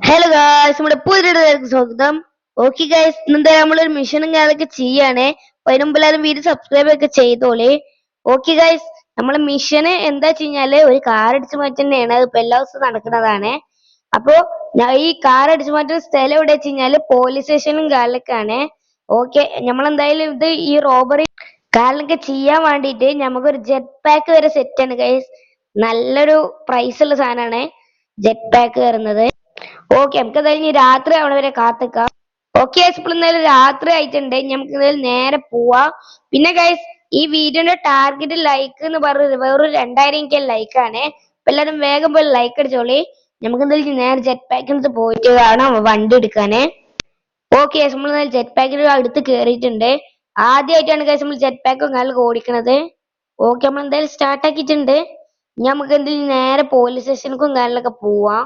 Hello guys, നമ്മുടെ പുതിയൊരു സ്വാഗതം. ഓക്കെ ഗായ്സ്, ഇന്നെന്താ നമ്മളൊരു മിഷനും കാര്യങ്ങളൊക്കെ ചെയ്യാണ്. അപ്പൊ അതിന് മുമ്പ് എല്ലാവരും വീഡിയോ സബ്സ്ക്രൈബ് ഒക്കെ ചെയ്തോളേ. ഓക്കെ ഗായ്സ്, നമ്മളെ മിഷന് എന്താ വെച്ച് ഒരു കാർ അടിച്ചു മാറ്റി തന്നെയാണ്. ഇപ്പൊ എല്ലാ ദിവസവും നടക്കുന്നതാണ്. അപ്പൊ ഈ കാർ അടിച്ചു മാറ്റുന്ന സ്ഥലം എവിടെ വെച്ച് പോലീസ് സ്റ്റേഷനും കാര്യങ്ങളൊക്കെയാണ്. ഓക്കെ, നമ്മളെന്തായാലും ഈ റോബറി കാര്യങ്ങളൊക്കെ ചെയ്യാൻ വേണ്ടിയിട്ട് നമുക്കൊരു ജെറ്റ് പാക്ക് വരെ സെറ്റ് ആണ് ഗൈസ്. നല്ലൊരു പ്രൈസ് ഉള്ള സാധനമാണ് ജെറ്റ് പാക്ക് വരുന്നത്. ഓക്കെ, നമുക്ക് എന്തായാലും രാത്രി അവിടെ വരെ കാത്തിക്കാം. ഓക്കെ ഗൈസ്, ഇപ്പോൾ എന്തായാലും രാത്രി ആയിട്ടുണ്ട്. നമുക്ക് എന്തായാലും നേരെ പോവാ. പിന്നെ ഗൈസ്, ഈ വീഡിയോന്റെ ടാർഗറ്റ് ലൈക്ക് എന്ന് പറയുന്നത് വെറും 2000 ലൈക്ക് ആണ്. അപ്പൊ എല്ലാവരും വേഗം പോയി ലൈക്ക് അടിച്ചോളി. നമുക്ക് എന്തായാലും നേരെ ജെറ്റ് പാക്കിനടുത്ത് പോയിട്ട് വേണം വണ്ടി എടുക്കാന്. ഓക്കെ ഗൈസ്, നമ്മൾ ജെറ്റ് പാക്കിന് അടുത്ത് കയറിയിട്ടുണ്ട്. ആദ്യമായിട്ടാണ് ഗൈസ് നമ്മൾ ജെറ്റ് പാക്ക് നല്ല ഓടിക്കണത്. ഓക്കെ, നമ്മൾ എന്തായാലും സ്റ്റാർട്ട് ആക്കിയിട്ടുണ്ട്. നമുക്ക് എന്തായാലും നേരെ പോലീസ് സ്റ്റേഷനിലേക്കും കാര്യങ്ങളൊക്കെ പോവാം.